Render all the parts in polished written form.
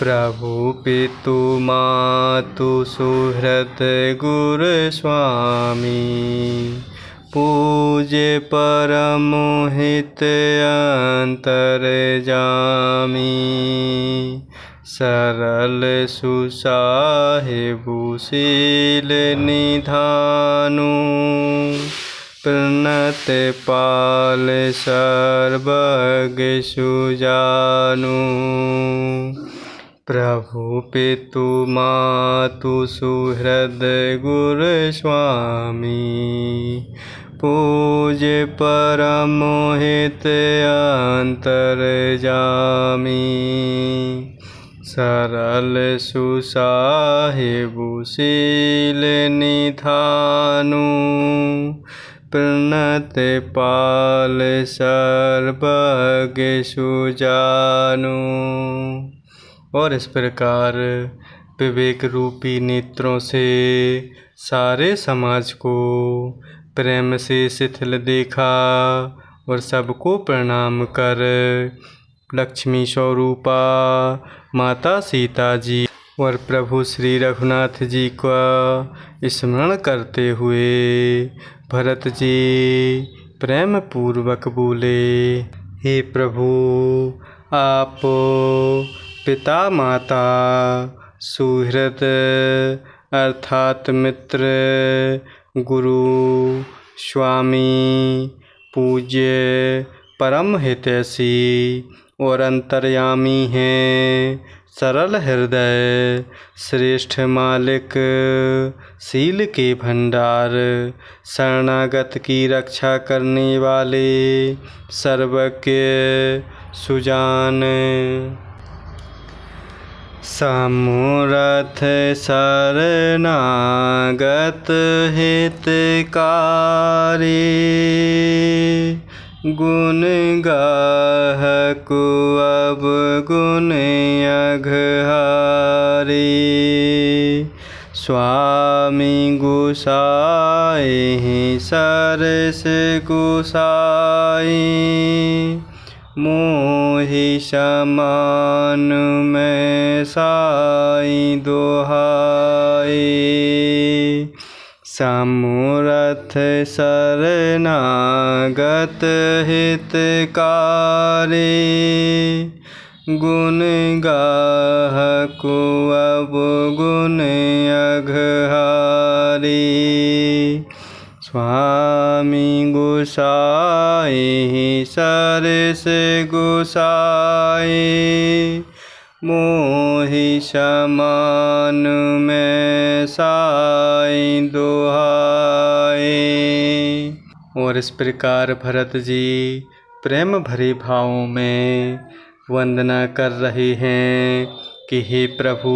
प्रभु पितु मातु सुहृद गुरु स्वामी, पूज्य परमोहित अंतरजामी। सरल सुसाहिबु शील निधानु, प्रणत पाल सर्वज्ञ सुजानु। प्रभु पितु मातु सुहृद गुरु स्वामी, पूज्य परमोहित अंतरजामी। सरल सुसाहिबु शील निधानु, प्रणत पाल सर्वज्ञ सुजानु। और इस प्रकार विवेक रूपी नेत्रों से सारे समाज को प्रेम से शिथिल देखा और सबको प्रणाम कर लक्ष्मी स्वरूपा माता सीता जी और प्रभु श्री रघुनाथ जी का स्मरण करते हुए भरत जी प्रेम पूर्वक बोले, हे प्रभु, आप पिता माता सुहृद अर्थात मित्र, गुरु, स्वामी, पूज्य, परम हितैषी और अंतर्यामी हैं। सरल हृदय, श्रेष्ठ मालिक, शील के भंडार, शरणागत की रक्षा करने वाले, सर्वज्ञ सुजान, समूरथ शरणागत हितकारी, गुण गाहकु अवगुण अघहारी। स्वामी गोसाई सरस गोसाई, मोहि समान मैं साई दोहाई। समूरथ शरणागत हितकारी, गुण गाहकु अवगुण अघहारी। स्वामी गोसाई सरस गोसाई, मोहि समान मैं साई दोहाई। और इस प्रकार भरत जी प्रेम भरे भावों में वंदना कर रहे हैं कि हे प्रभु,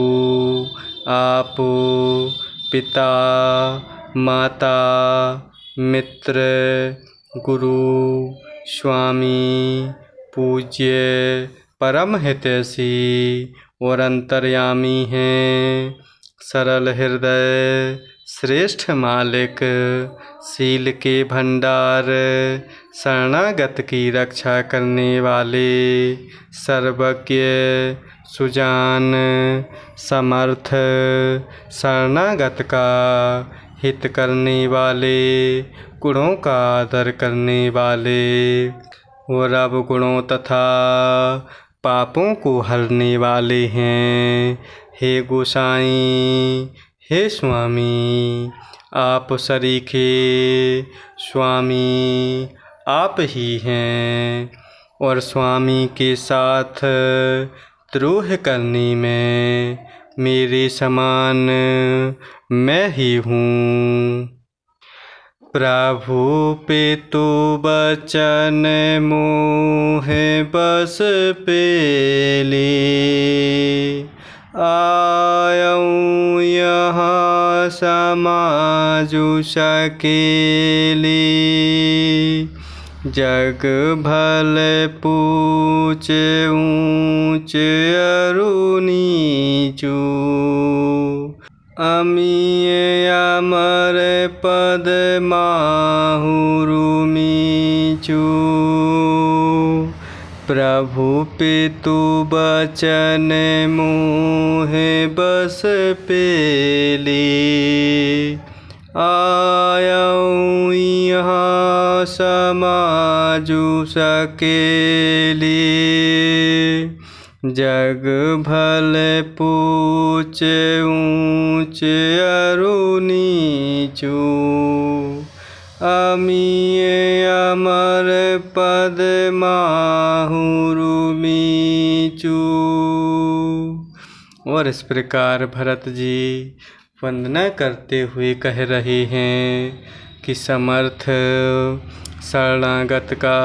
आप पिता माता मित्र गुरु स्वामी पूज्य परम हितैषी और अंतर्यामी हैं। सरल हृदय, श्रेष्ठ मालिक, शील के भंडार, शरणागत की रक्षा करने वाले, सर्वज्ञ सुजान, समर्थ, शरणागत का हित करने वाले, गुणों का आदर करने वाले और अवगुणों तथा पापों को हरने वाले हैं। हे गोसाई, हे स्वामी, आप सरीखे स्वामी आप ही हैं और स्वामी के साथ द्रोह करने में मेरे समान मैं ही हूँ। प्रभु पितु बचन मोह बस पेले, आयऊँ यहाँ समाजु सकेले। जग भल पूछ ऊँच अरु नीचू, अमीय अमर पद माहुरु मीचू। प्रभु पितु बचन मोहे बस पेली, आयऊँ यहाँ समाजु सकेली। जग भल पूछ ऊँच अरु नीचू, अमीय अमर पद माहुरु मीचू। और इस प्रकार भरत जी वंदना करते हुए कह रहे हैं कि समर्थ शरणागत का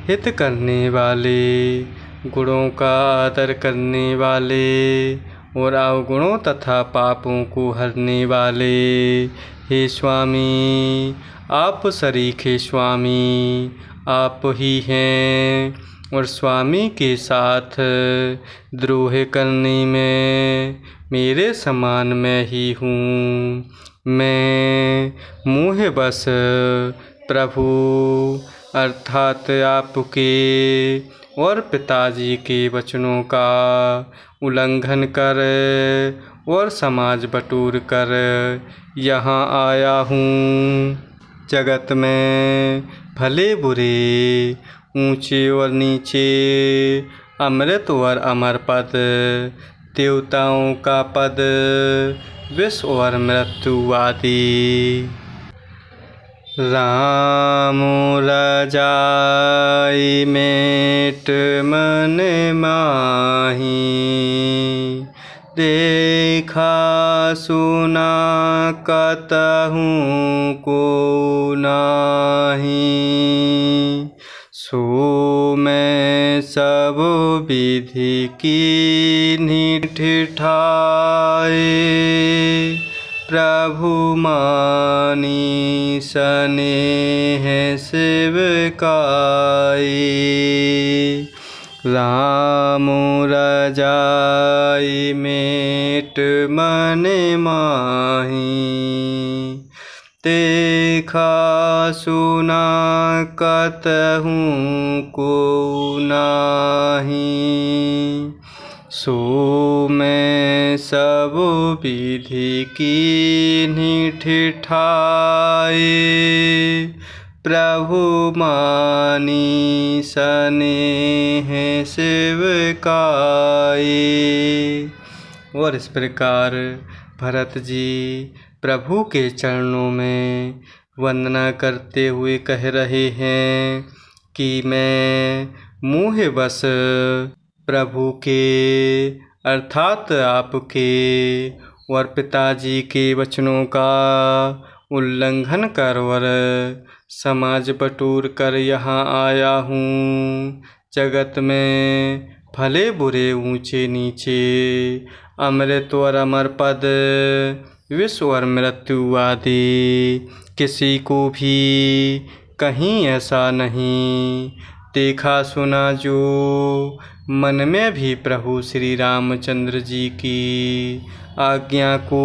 हित करने वाले, गुणों का आदर करने वाले और अवगुणों तथा पापों को हरने वाले, हे स्वामी आप सरीखे स्वामी आप ही हैं। और स्वामी के साथ द्रोह करने में मेरे समान मैं ही हूँ। मैं मोह बस प्रभु अर्थात आपके और पिताजी के वचनों का उल्लंघन कर और समाज बटोर कर यहाँ आया हूँ। जगत में भले बुरे, ऊंचे और नीचे, अमृत और अमर पद, देवताओं का पद, विष और मृत्यु आदि। राम रजाई मेट मन माही, देखा सुना कतहूँ को नाही। सो मैं सब विधि कीन्ही ठिठाए, प्रभु मानी स्नेह सेवकाई। राम रजाई मेट मन माही, देखा सुना कतहूँ को नाही। सो मैं सब विधि कीन्ही ठिठाए, प्रभु मानी स्नेह सेवकाई। और इस प्रकार भरत जी प्रभु के चरणों में वंदना करते हुए कह रहे हैं कि मैं मोह बस प्रभु के अर्थात आपके और पिताजी के वचनों का उल्लंघन कर और समाज बटोर कर यहाँ आया हूँ। जगत में भले बुरे, ऊंचे नीचे, अमृत और अमर पद, विष और मृत्यु आदि, किसी को भी कहीं ऐसा नहीं देखा सुना जो मन में भी प्रभु श्री रामचंद्र जी की आज्ञा को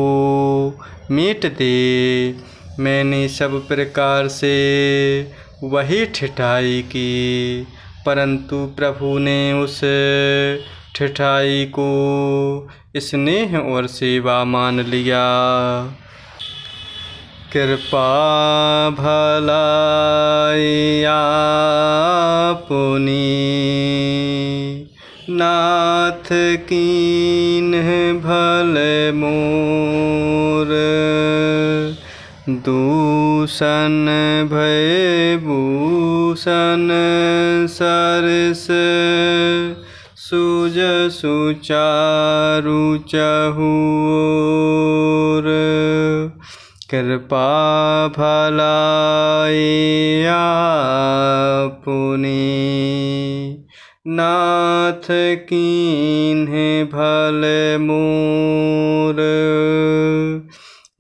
मीट दे। मैंने सब प्रकार से वही ठिठाई की, परंतु प्रभु ने उस ठिठाई को स्नेह और सेवा मान लिया। कृपा भलाई आपुनी, नाथ कीन्ह भल मोर। दूषण भय भूषण सरस, सुज सुचारु चहुओर। कृपा भलाई आपुनी, नाथ कीन्ह भल मोर।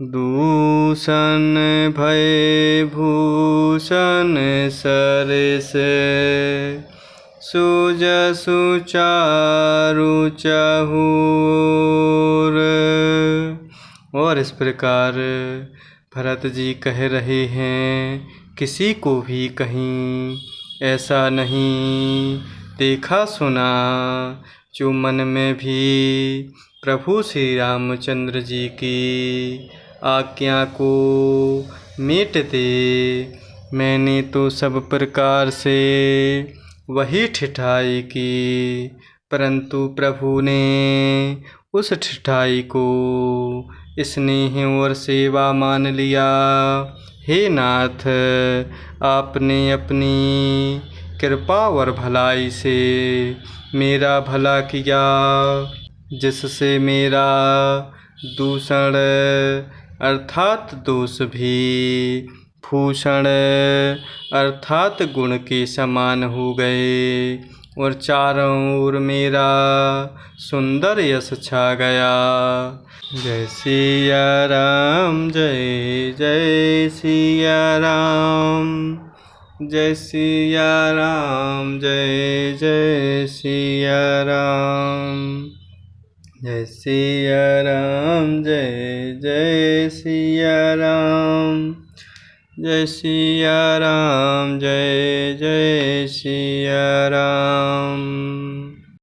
दूषण भय भूषण सरस, सुज सुचारु चहुओर। और इस प्रकार भरत जी कह रहे हैं, किसी को भी कहीं ऐसा नहीं देखा सुना जो मन में भी प्रभु श्री रामचंद्र जी की आज्ञा को मेट दे। मैंने तो सब प्रकार से वही ठिठाई की, परंतु प्रभु ने उस ठिठाई को स्नेह और सेवा मान लिया। हे नाथ, आपने अपनी कृपा और भलाई से मेरा भला किया, जिससे मेरा दूषण अर्थात दोष भी भूषण अर्थात गुण के समान हो गए और चारों ओर मेरा सुंदर यश छा गया। जय सिया राम, जय जय सिया राम, जय सिया राम, जय जय सिया राम, जय सिया राम, जय जय सिया राम, जय सिया राम, जय जय सिया राम।